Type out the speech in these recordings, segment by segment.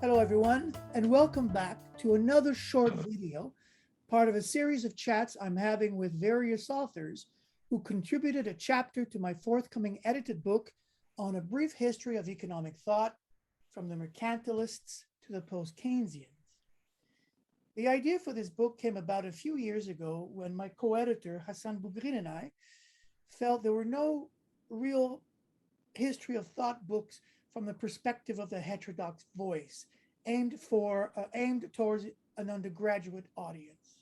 Hello, everyone, and welcome back to another short video, part of a series of chats I'm having with various authors who contributed a chapter to my forthcoming edited book on a brief history of economic thought from the Mercantilists to the Post-Keynesians. The idea for this book came about a few years ago when my co-editor, Hassan Bougrine, and I felt there were no real history of thought books from the perspective of the heterodox voice, aimed towards an undergraduate audience.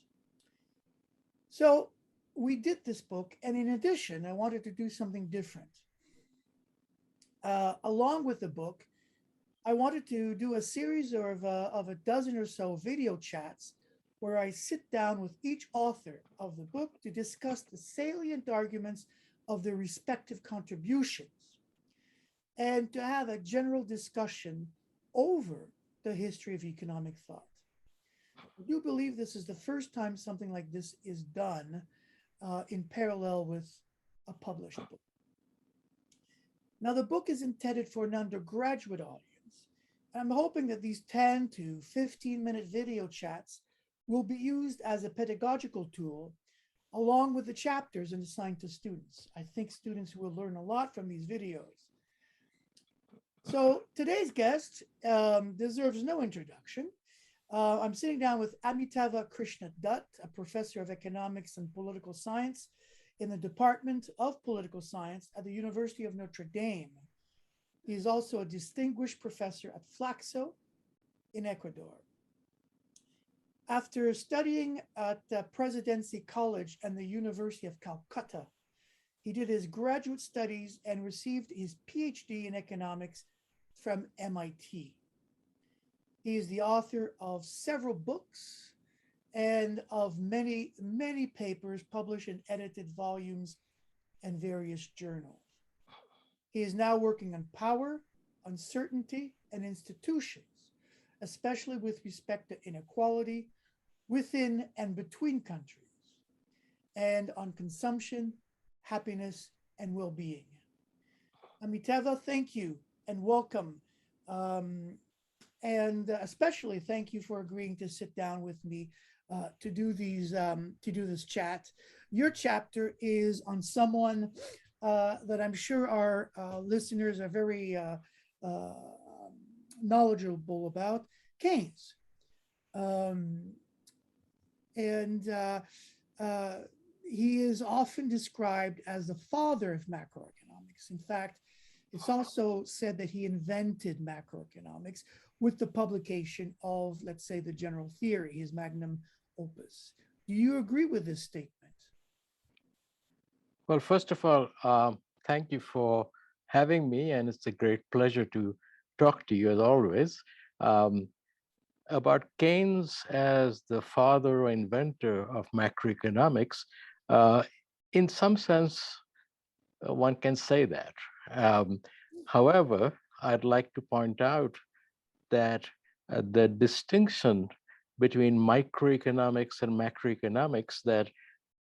So we did this book, and in addition, I wanted to do something different. Along with the book, I wanted to do a series of a dozen or so video chats where I sit down with each author of the book to discuss the salient arguments of their respective contributions and to have a general discussion over the history of economic thought. I do believe this is the first time something like this is done in parallel with a published book. Now, the book is intended for an undergraduate audience. I'm hoping that these 10 to 15-minute video chats will be used as a pedagogical tool along with the chapters and assigned to students. I think students will learn a lot from these videos. So today's guest deserves no introduction. I'm sitting down with Amitava Dutt, a professor of economics and political science in the Department of Political Science at the University of Notre Dame. He is also a distinguished professor at Flaxo in Ecuador. After studying at Presidency College and the University of Calcutta, he did his graduate studies and received his PhD in economics from MIT. He is the author of several books and of many, many papers published in edited volumes and various journals. He is now working on power, uncertainty, and institutions, especially with respect to inequality within and between countries, and on consumption, happiness, and well-being. Amitava, thank you and welcome. And especially thank you for agreeing to sit down with me to do this chat. Your chapter is on someone that I'm sure our listeners are very knowledgeable about, Keynes. And he is often described as the father of macroeconomics. In fact, it's also said that he invented macroeconomics with the publication of, let's say, the general theory, his magnum opus. Do you agree with this statement? Well, first of all, thank you for having me, and it's a great pleasure to talk to you as always. About Keynes as the father or inventor of macroeconomics, in some sense, one can say that. However, I'd like to point out that the distinction between microeconomics and macroeconomics that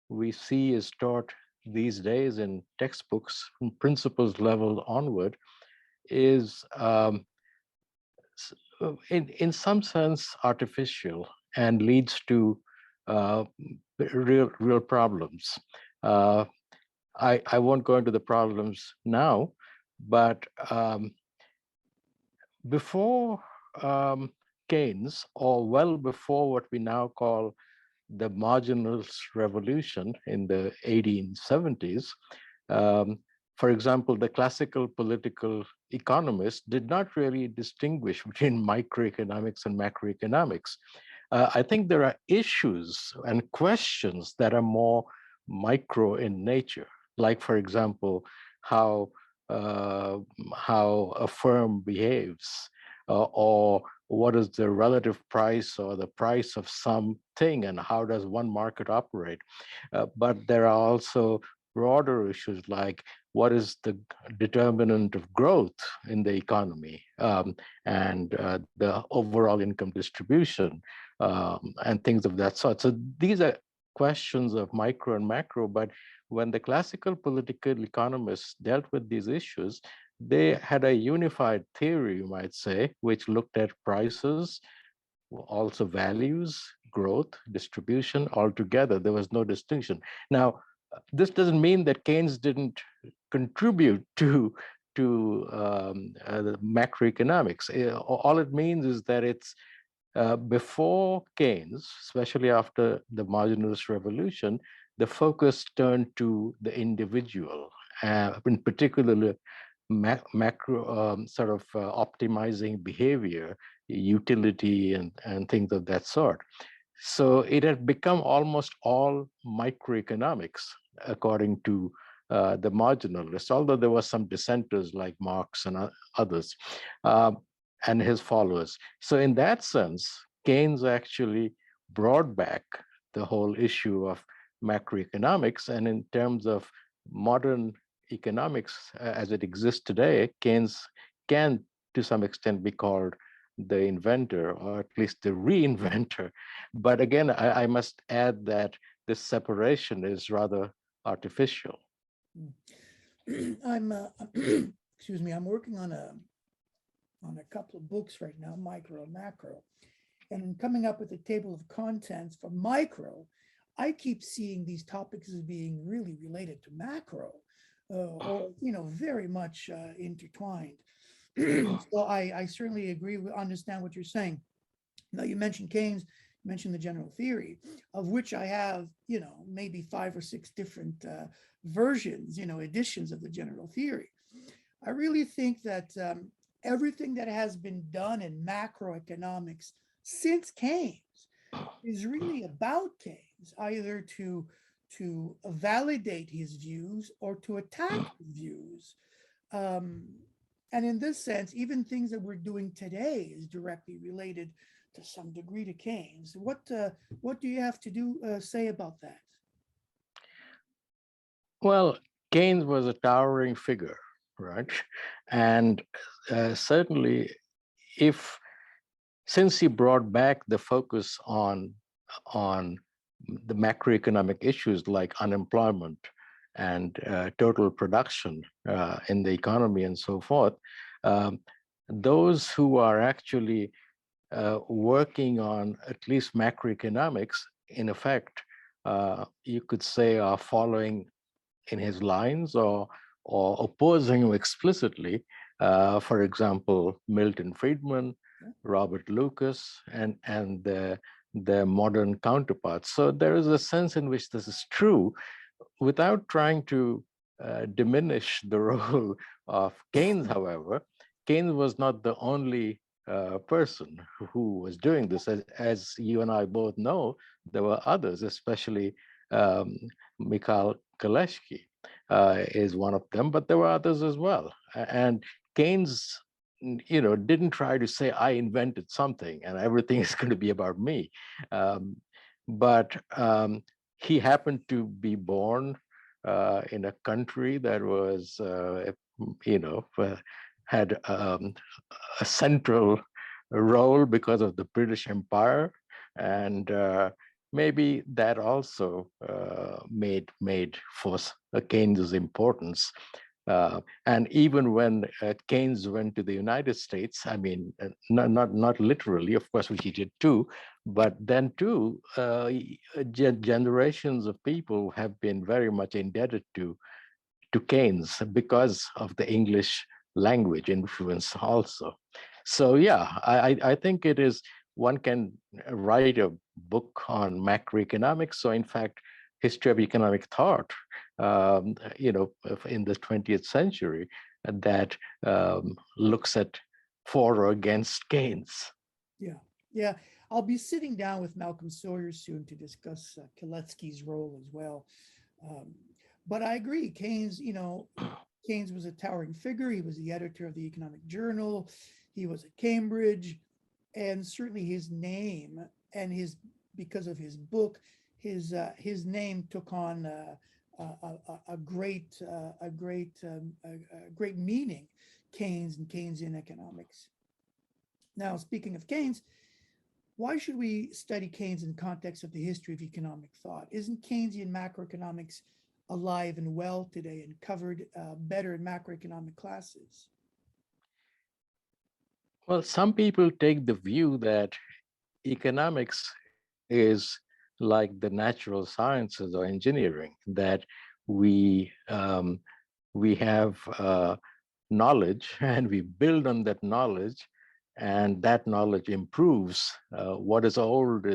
we see is taught these days in textbooks from principles level onward is in some sense artificial and leads to real problems. I won't go into the problems now, but before Keynes, or well before what we now call the marginalist revolution in the 1870s, for example, the classical political economists did not really distinguish between microeconomics and macroeconomics. I think there are issues and questions that are more micro in nature, like, for example, how a firm behaves, or what is the relative price or the price of something, and how does one market operate. But there are also broader issues like what is the determinant of growth in the economy, and the overall income distribution, and things of that sort. So these are questions of micro and macro, but when the classical political economists dealt with these issues, they had a unified theory, you might say, which looked at prices, also values, growth, distribution altogether. There was no distinction. Now, this doesn't mean that Keynes didn't contribute to the macroeconomics. All it means is that it's before Keynes, especially after the marginalist revolution, the focus turned to the individual, in particular macro sort of optimizing behavior, utility, and things of that sort. So it had become almost all microeconomics, according to the marginalists, although there were some dissenters like Marx and others and his followers. So in that sense, Keynes actually brought back the whole issue of macroeconomics. And in terms of modern economics as it exists today, Keynes can, to some extent, be called the inventor, or at least the reinventor. But again, I must add that this separation is rather artificial. I'm excuse me, I'm working on a couple of books right now, micro and macro. And in coming up with a table of contents for micro, I keep seeing these topics as being really related to macro, or very much intertwined. So I certainly agree with, understand what you're saying. Now, you mentioned Keynes, you mentioned the general theory, of which I have, maybe 5 or 6 different versions, editions of the general theory. I really think that everything that has been done in macroeconomics since Keynes is really about Keynes, either to validate his views or to attack his views. And in this sense, even things that we're doing today is directly related to some degree to Keynes. What do you have to say about that? Well, Keynes was a towering figure, right? And certainly, if since he brought back the focus on the macroeconomic issues like unemployment and total production in the economy and so forth, um, those who are actually working on at least macroeconomics, in effect, you could say, are following in his lines or opposing him explicitly. For example, Milton Friedman, Robert Lucas, and the modern counterparts. So there is a sense in which this is true, without trying to diminish the role of Keynes. However, Keynes was not the only person who was doing this. As you and I both know, there were others, especially Mikhail Kaleshky is one of them, but there were others as well. And Keynes, didn't try to say, I invented something and everything is going to be about me. But he happened to be born in a country that was, had a central role because of the British Empire, and maybe that also made for Keynes' importance. And even when Keynes went to the United States, I mean, not literally, of course, which he did too, but then too, generations of people have been very much indebted to Keynes because of the English language influence also. So yeah, I think it is, one can write a book on macroeconomics. So in fact, history of economic thought, in the 20th century, that looks at for or against Keynes. Yeah, yeah. I'll be sitting down with Malcolm Sawyer soon to discuss Kaletsky's role as well. Um, but I agree, Keynes, Keynes was a towering figure. He was the editor of the Economic Journal. He was at Cambridge, and certainly his name and because of his book, his name took on a great meaning, Keynes and Keynesian economics. Now, speaking of Keynes, why should we study Keynes in context of the history of economic thought? Isn't Keynesian macroeconomics alive and well today and covered better in macroeconomic classes? Well, some people take the view that economics is like the natural sciences or engineering, that we we have knowledge and we build on that knowledge, and that knowledge improves. What is old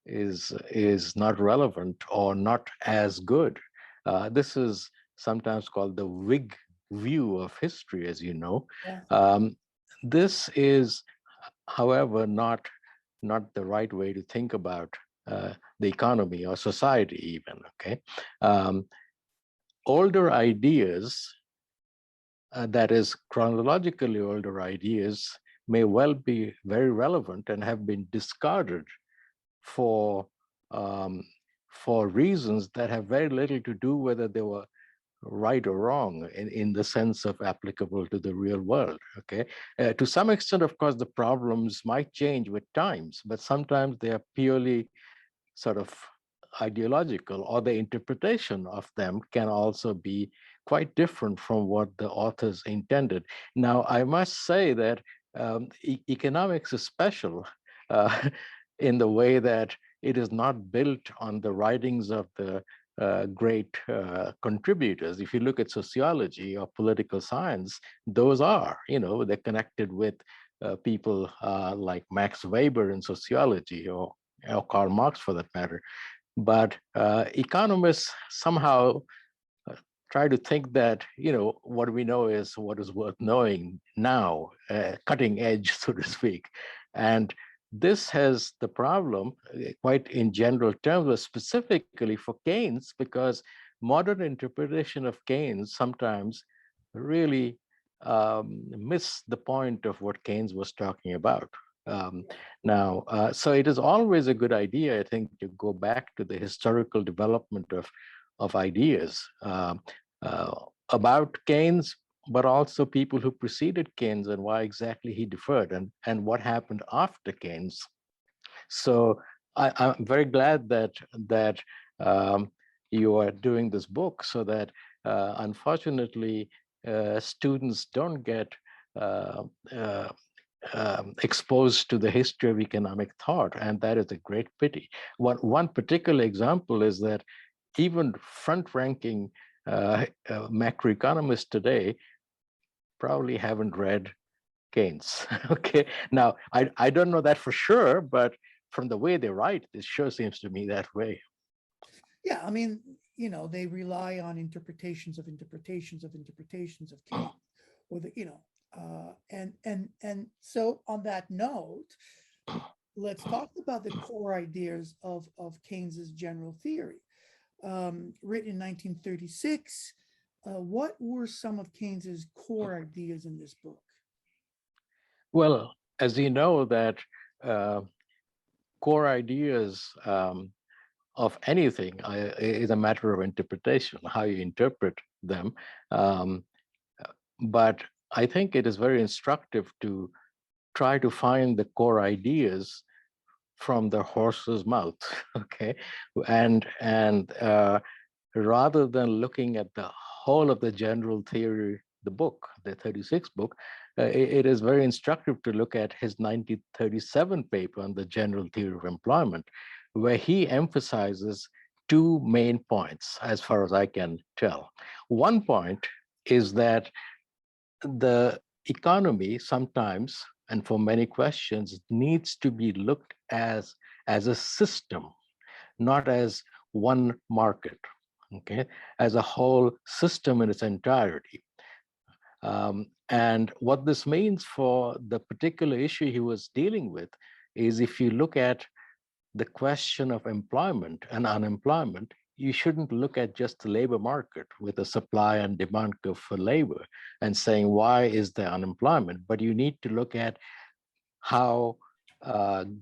is not relevant or not as good. This is sometimes called the Whig view of history, as you know. Yeah. This is, however, not the right way to think about the economy or society even. Okay, um, older ideas, that is chronologically older ideas, may well be very relevant and have been discarded for um, for reasons that have very little to do whether they were right or wrong in the sense of applicable to the real world. Okay, to some extent, of course, the problems might change with times, but sometimes they are purely sort of ideological, or the interpretation of them can also be quite different from what the authors intended. Now, I must say that economics is special uh, in the way that it is not built on the writings of the great contributors. If you look at sociology or political science, those are, they're connected with people like Max Weber in sociology, or Karl Marx for that matter. But economists somehow try to think that, what we know is what is worth knowing now, cutting edge, so to speak. And this has the problem, quite in general terms, but specifically for Keynes, because modern interpretation of Keynes sometimes really miss the point of what Keynes was talking about. Um, Now, so it is always a good idea, I think, to go back to the historical development of ideas uh, about Keynes, but also people who preceded Keynes and why exactly he differed, and what happened after Keynes. So I'm very glad that you are doing this book, so that unfortunately students don't get uh, uh, exposed to the history of economic thought, and that is a great pity. One particular example is that even front-ranking macroeconomists today probably haven't read Keynes. Okay, now I don't know that for sure, but from the way they write, it sure seems to me that way. Yeah, I mean, they rely on interpretations of interpretations of interpretations of Keynes, or and so on that note, let's talk about the core ideas of Keynes's general theory. Written in 1936, what were some of Keynes's core ideas in this book? Well, as you know, that uh, core ideas of anything is a matter of interpretation, how you interpret them. Um, but I think it is very instructive to try to find the core ideas from the horse's mouth. Okay, and rather than looking at the whole of the general theory, the book, the 36 book, it is very instructive to look at his 1937 paper on the general theory of employment, where he emphasizes two main points, as far as I can tell. One point is that the economy sometimes, and for many questions, needs to be looked as a system, not as one market, okay, as a whole system in its entirety. And what this means for the particular issue he was dealing with is, if you look at the question of employment and unemployment, you shouldn't look at just the labor market with a supply and demand curve for labor and saying, why is there unemployment? But you need to look at how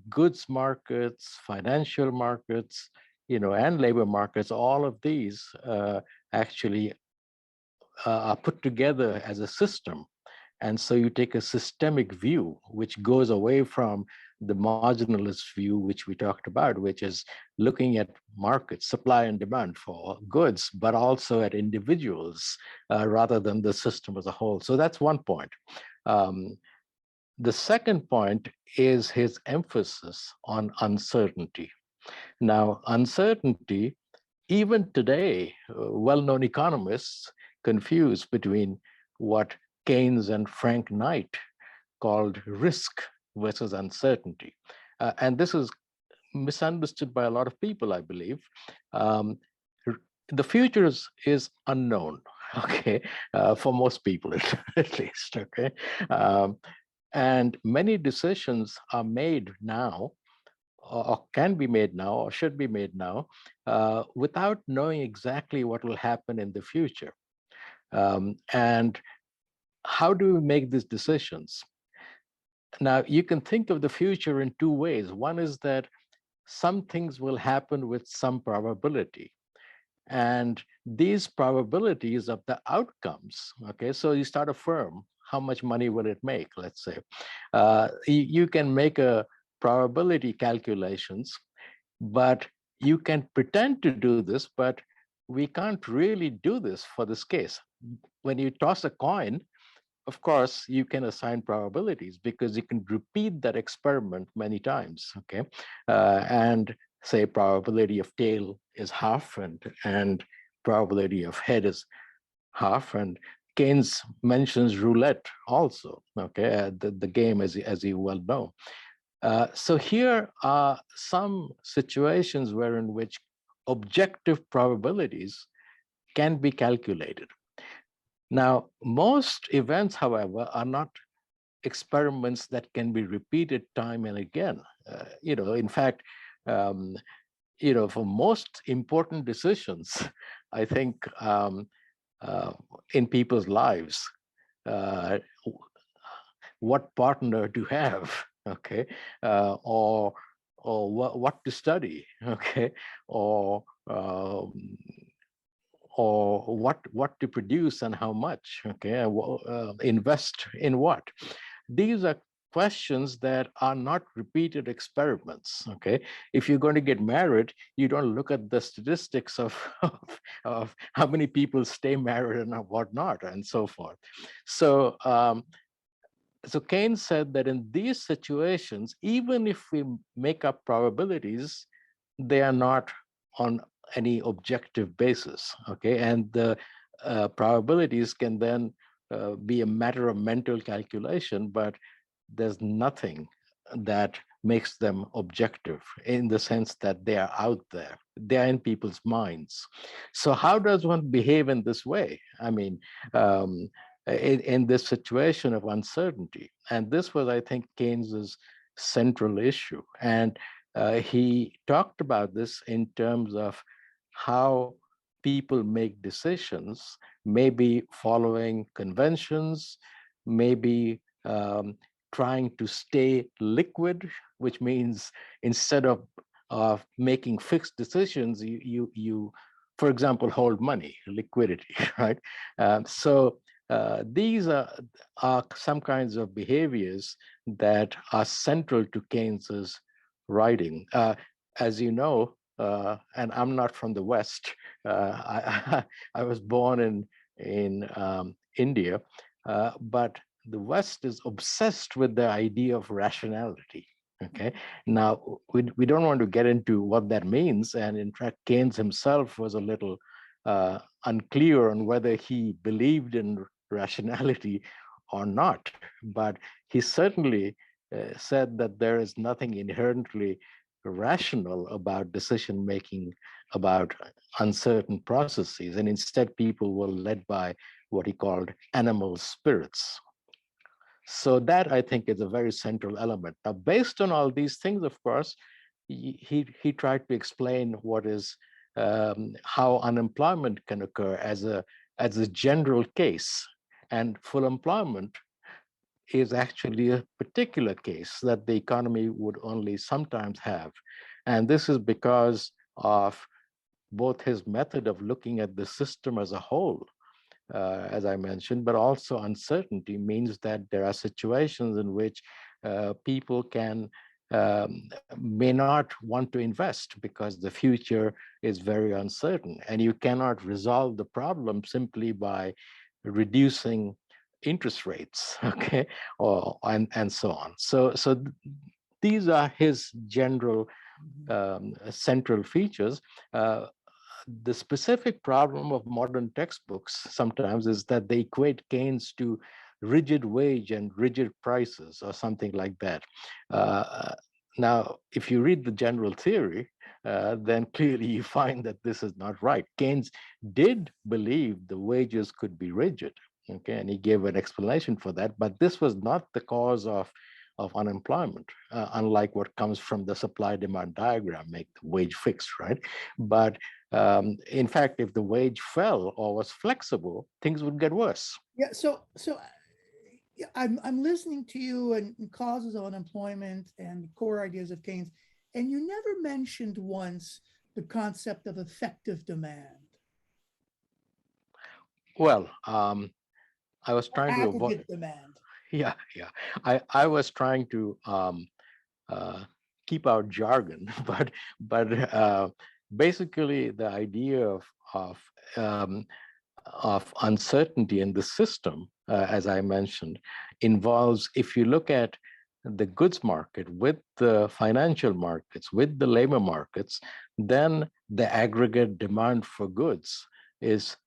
goods markets, financial markets, and labor markets, all of these actually are put together as a system. And so you take a systemic view, which goes away from the marginalist view, which we talked about, which is looking at markets, supply and demand for goods, but also at individuals rather than the system as a whole. So that's one point. Um, The second point is his emphasis on uncertainty. Now, uncertainty, even today, well-known economists confuse between what Keynes and Frank Knight called risk versus uncertainty. And this is misunderstood by a lot of people, I believe. Um, the future is unknown, okay, for most people at least, okay. And many decisions are made now, or can be made now, or should be made now, without knowing exactly what will happen in the future. And how do we make these decisions? Now, you can think of the future in two ways. One is that some things will happen with some probability. And these probabilities of the outcomes, okay, so you start a firm, how much money will it make, let's say. You can make a probability calculations, but you can pretend to do this, but we can't really do this for this case. When you toss a coin, of course, you can assign probabilities because you can repeat that experiment many times, okay? And say probability of tail is half and probability of head is half. And Keynes mentions roulette also, okay? The game, as you well know. So here are some situations in which objective probabilities can be calculated. Now, most events, however, are not experiments that can be repeated time and again. In fact, um, for most important decisions, I think in people's lives, uh, what partner to have, okay, or what to study, okay, or what to produce and how much, okay, invest in what. These are questions that are not repeated experiments, okay? If you're going to get married, you don't look at the statistics of how many people stay married and whatnot and so forth. So, so Keynes said that in these situations, even if we make up probabilities, they are not on any objective basis, okay? And the probabilities can then be a matter of mental calculation, but there's nothing that makes them objective in the sense that they are out there. They are in people's minds. So how does one behave in this way? I mean, in this situation of uncertainty. And this was, I think, Keynes's central issue. And he talked about this in terms of how people make decisions, maybe following conventions, maybe trying to stay liquid, which means instead of making fixed decisions, you for example, hold money, liquidity, right? So these are some kinds of behaviors that are central to Keynes's writing. As you know, and I'm not from the West. I was born in India, but the West is obsessed with the idea of rationality. Okay. Now we don't want to get into what that means, and in fact, Keynes himself was a little unclear on whether he believed in rationality or not. But he certainly said that there is nothing inherently rational about decision making about uncertain processes, and instead people were led by what he called animal spirits. So that, I think, is a very central element. Now, based on all these things, of course, he tried to explain what is how unemployment can occur as a general case, and full employment is actually a particular case that the economy would only sometimes have. And this is because of both his method of looking at the system as a whole, as I mentioned, but also uncertainty means that there are situations in which people may not want to invest because the future is very uncertain, and you cannot resolve the problem simply by reducing interest rates, okay, and so on. So these are his general central features. Uh, the specific problem of modern textbooks sometimes is that they equate Keynes to rigid wage and rigid prices or something like that. Now, if you read the general theory, then clearly you find that this is not right. Keynes did believe the wages could be rigid, okay, and he gave an explanation for that, but this was not the cause of unemployment, unlike what comes from the supply-demand diagram, make the wage fixed, right? But in fact, if the wage fell or was flexible, things would get worse. Yeah. So yeah, I'm listening to you and causes of unemployment and core ideas of Keynes, and you never mentioned once the concept of effective demand Well, I was or trying to avoid, aggregate demand. yeah. I was trying to uh, keep out jargon, but basically the idea of um, of uncertainty in the system, as I mentioned, involves, if you look at the goods market with the financial markets, with the labor markets, then the aggregate demand for goods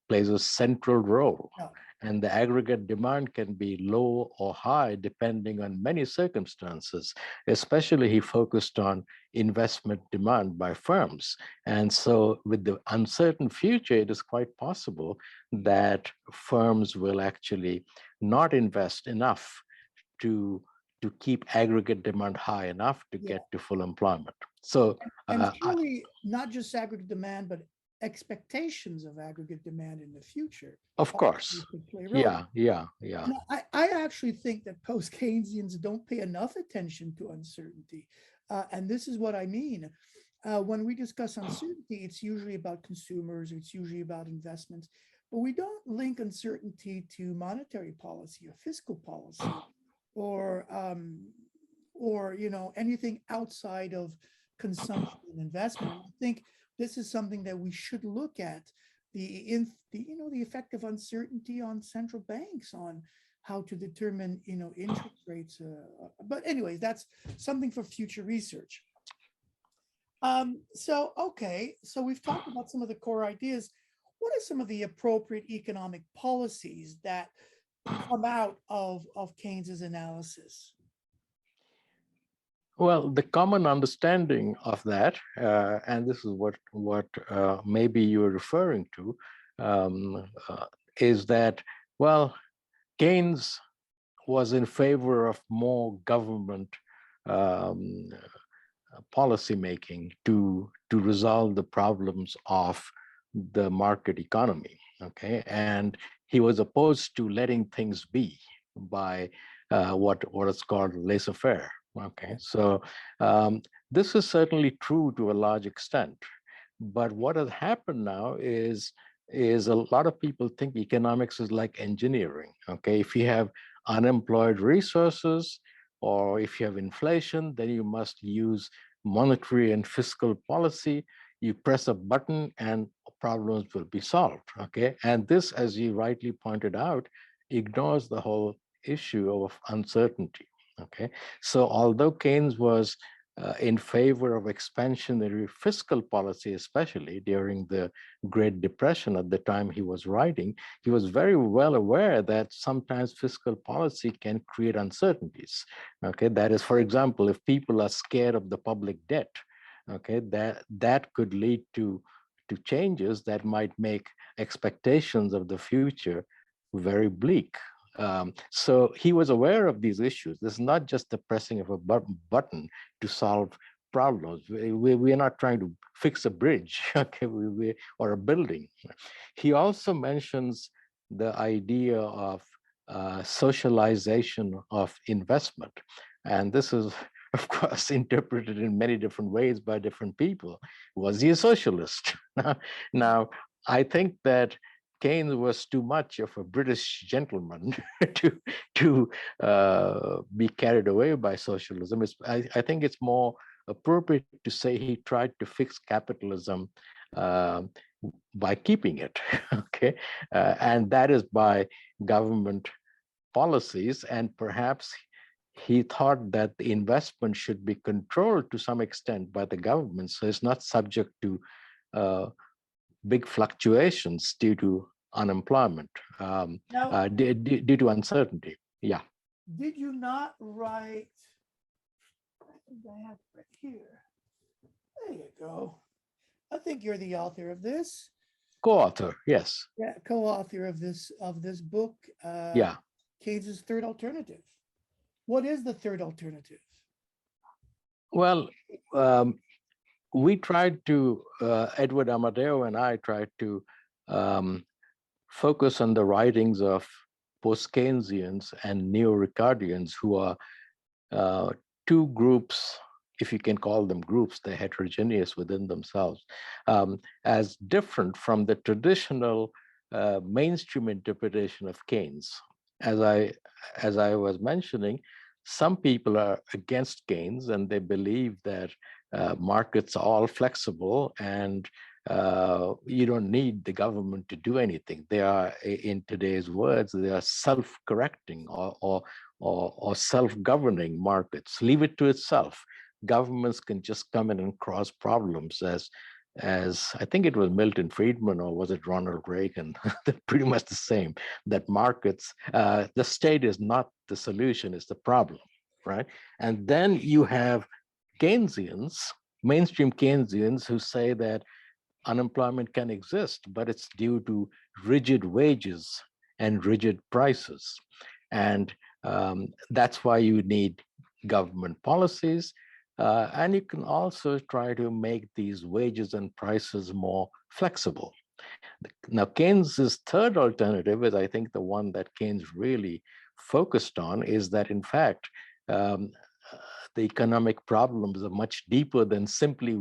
plays a central role. No. And the aggregate demand can be low or high depending on many circumstances. Especially, he focused on investment demand by firms. And so, with the uncertain future, it is quite possible that firms will actually not invest enough to to keep aggregate demand high enough to Yeah. get to full employment. So, And surely not just aggregate demand, but expectations of aggregate demand in the future of also course, could play a role. yeah. And I actually think that post-Keynesians don't pay enough attention to uncertainty. And this is what I mean. When we discuss uncertainty, it's usually about consumers, it's usually about investments, but we don't link uncertainty to monetary policy or fiscal policy or anything outside of consumption and investment. And I think this is something that we should look at the effect of uncertainty on central banks on how to determine interest rates. But anyways, that's something for future research. So we've talked about some of the core ideas. What are some of the appropriate economic policies that come out of Keynes's analysis? Well, the common understanding of that, and this is what maybe you're referring to, is that, well, Keynes was in favor of more government um, policy making to resolve the problems of the market economy. Okay, and he was opposed to letting things be by what is called laissez-faire. Okay, so this is certainly true to a large extent. But what has happened now is a lot of people think economics is like engineering. Okay, if you have unemployed resources or if you have inflation, then you must use monetary and fiscal policy. You press a button and problems will be solved. Okay, and this, as you rightly pointed out, ignores the whole issue of uncertainty. Okay, so although Keynes was in favor of expansionary fiscal policy, especially during the Great Depression at the time he was writing, he was very well aware that sometimes fiscal policy can create uncertainties. Okay, that is, for example, if people are scared of the public debt, okay, that could lead to changes that might make expectations of the future very bleak. So he was aware of these issues. This is not just the pressing of a button to solve problems. We are not trying to fix a bridge, okay, or a building. He also mentions the idea of socialization of investment. And this is, of course, interpreted in many different ways by different people. Was he a socialist? Now, I think that Keynes was too much of a British gentleman to be carried away by socialism. I think it's more appropriate to say he tried to fix capitalism uh, by keeping it, okay, and that is by government policies, and perhaps he thought that the investment should be controlled to some extent by the government, so it's not subject to big fluctuations due to unemployment, Now, due to uncertainty. Yeah. did you not write? I think I have it right here. There you go. I think you're the author of this. Co-author, yes. Yeah, co-author of this book, Yeah. Keynes's Third Alternative. What is the third alternative? Well, we tried to, Edward Amadeo and I tried to focus on the writings of Post-Keynesians and Neo-Ricardians, who are two groups, if you can call them groups, they're heterogeneous within themselves, as different from the traditional mainstream interpretation of Keynes. As I was mentioning, some people are against Keynes and they believe that markets are all flexible and you don't need the government to do anything. They are, in today's words, they are self-correcting or self-governing markets. Leave it to itself. Governments can just come in and cause problems, as I think it was Milton Friedman or was it Ronald Reagan? They're pretty much the same. That markets, the state is not the solution; it's the problem, right? And then you have Keynesians, mainstream Keynesians, who say that unemployment can exist, but it's due to rigid wages and rigid prices. And that's why you need government policies. And you can also try to make these wages and prices more flexible. Now, Keynes's third alternative is, I think, the one that Keynes really focused on, is that, in fact, the economic problems are much deeper than simply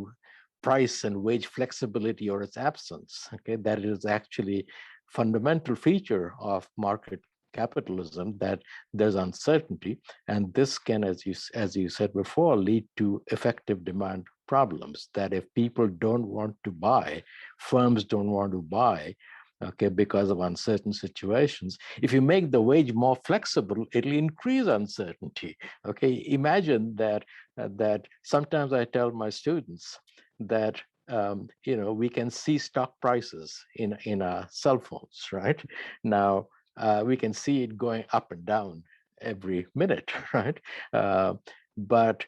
price and wage flexibility or its absence. Okay, that is actually fundamental feature of market capitalism, that there's uncertainty, and this can, as you said before, lead to effective demand problems. That if people don't want to buy, firms don't want to buy, okay, because of uncertain situations. If you make the wage more flexible, it'll increase uncertainty. Okay, imagine that sometimes I tell my students that we can see stock prices in our cell phones, right? Now we can see it going up and down every minute, right? But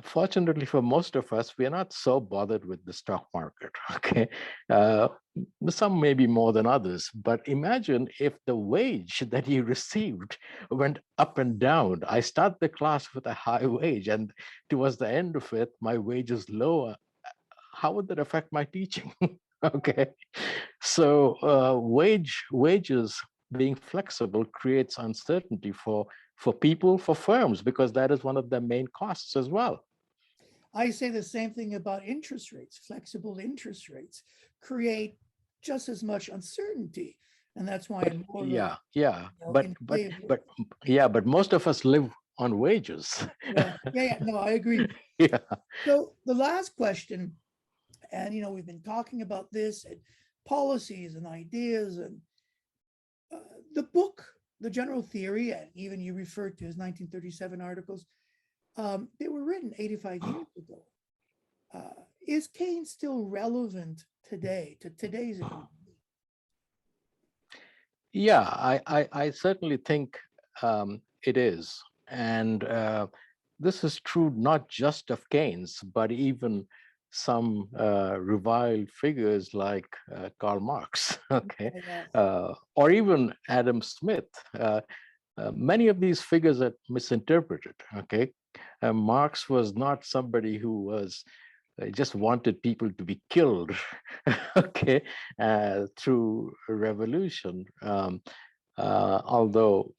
fortunately for most of us, we are not so bothered with the stock market, okay? Some maybe more than others, but imagine if the wage that you received went up and down. I start the class with a high wage, and towards the end of it, my wage is lower. How would that affect my teaching? Okay, so wages being flexible creates uncertainty for people, for firms, because that is one of their main costs as well. I say the same thing about interest rates. Flexible interest rates create just as much uncertainty, and that's why I'm more but most of us live on wages. No, I agree. Yeah. So the last question, and we've been talking about this and policies and ideas, and the book, The General Theory, and even you referred to his 1937 articles, they were written 85 years ago. Is Keynes still relevant today, to today's economy? Yeah, I certainly think it is. And this is true not just of Keynes, but even some reviled figures like Karl Marx, okay, or even Adam Smith. Many of these figures are misinterpreted, okay? Marx was not somebody who was just wanted people to be killed, okay, through a revolution, although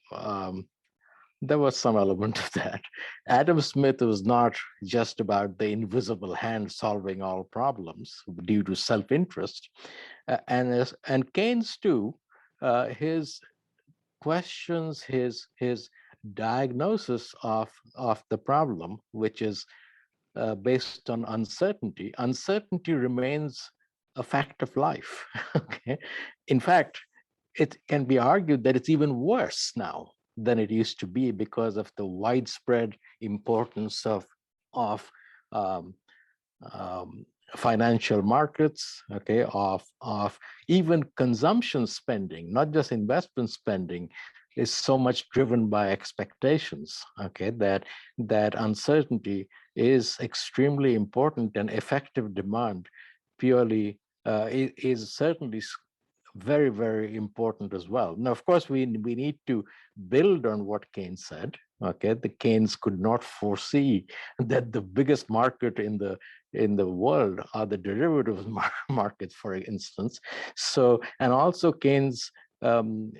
there was some element of that. Adam Smith was not just about the invisible hand solving all problems due to self-interest. And Keynes too, his questions, his diagnosis of the problem, which is based on uncertainty. Uncertainty remains a fact of life. Okay, in fact, it can be argued that it's even worse now than it used to be because of the widespread importance of um, um, financial markets, okay, of even consumption spending, not just investment spending, is so much driven by expectations, okay, that uncertainty is extremely important, and effective demand purely is certainly very, very important as well. Now, of course, we need to build on what Keynes said. Okay, the Keynes could not foresee that the biggest market in the world are the derivatives markets, for instance. So, and also Keynes, um,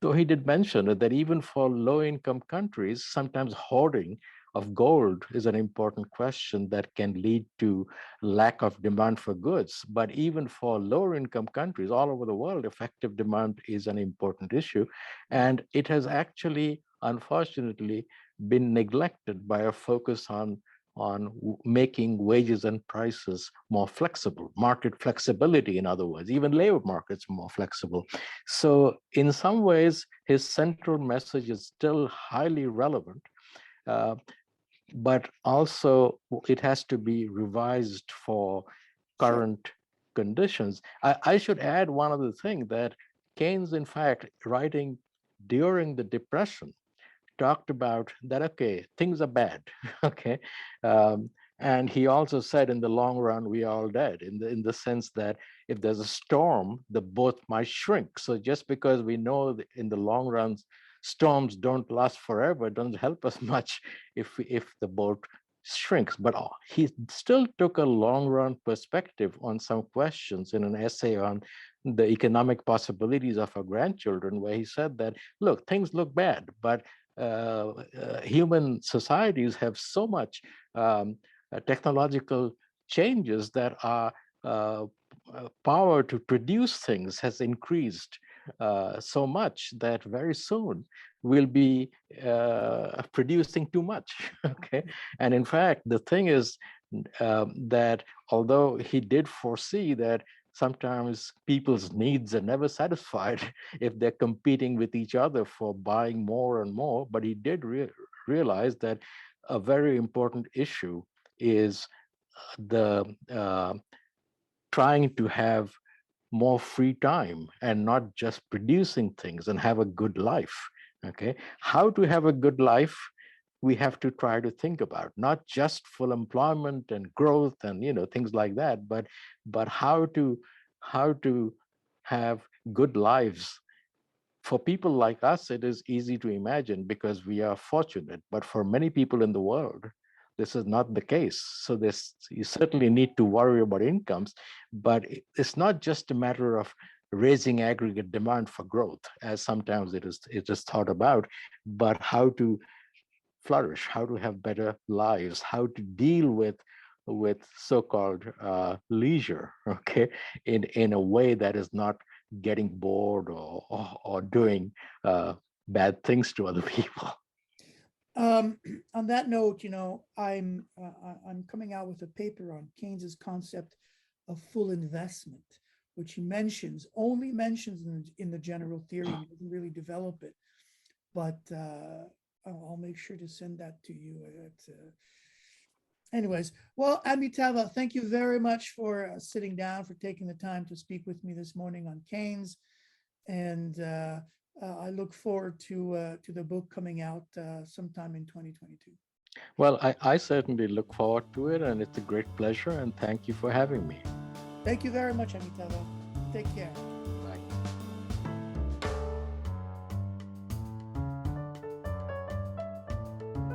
though he did mention that even for low-income countries, sometimes hoarding of gold is an important question that can lead to lack of demand for goods. But even for lower income countries all over the world, effective demand is an important issue. And it has actually, unfortunately, been neglected by a focus on making wages and prices more flexible, market flexibility, in other words, even labor markets more flexible. So in some ways, his central message is still highly relevant. Uh, but also it has to be revised for current conditions. I should add one other thing, that Keynes, in fact, writing during the Depression, talked about that, okay, things are bad, okay? And he also said, in the long run, we are all dead, in the sense that if there's a storm, the boat might shrink. So just because we know that in the long run, storms don't last forever, doesn't help us much if the boat shrinks. But he still took a long run perspective on some questions in an essay on the economic possibilities of our grandchildren, where he said that, look, things look bad, but human societies have so much technological changes that our power to produce things has increased so much that very soon we'll be producing too much. Okay, and in fact, the thing is that although he did foresee that sometimes people's needs are never satisfied if they're competing with each other for buying more and more, but he did realize that a very important issue is the trying to have more free time and not just producing things and have a good life. Okay, how to have a good life, we have to try to think about, not just full employment and growth and things like that, but how to have good lives. For people like us, it is easy to imagine because we are fortunate, but for many people in the world, this is not the case. So you certainly need to worry about incomes, but it's not just a matter of raising aggregate demand for growth, as sometimes it is thought about, but how to flourish, how to have better lives, how to deal with so-called leisure, okay, in a way that is not getting bored or doing bad things to other people. On that note, I'm coming out with a paper on Keynes's concept of full investment, which he only mentions in the general theory. He doesn't really develop it, but I'll make sure to send that to you. Anyways, well, Amitava, thank you very much for sitting down, for taking the time to speak with me this morning on Keynes, and I look forward to the book coming out sometime in 2022. Well, I certainly look forward to it, and it's a great pleasure, and thank you for having me. Thank you very much, Amitava. Take care.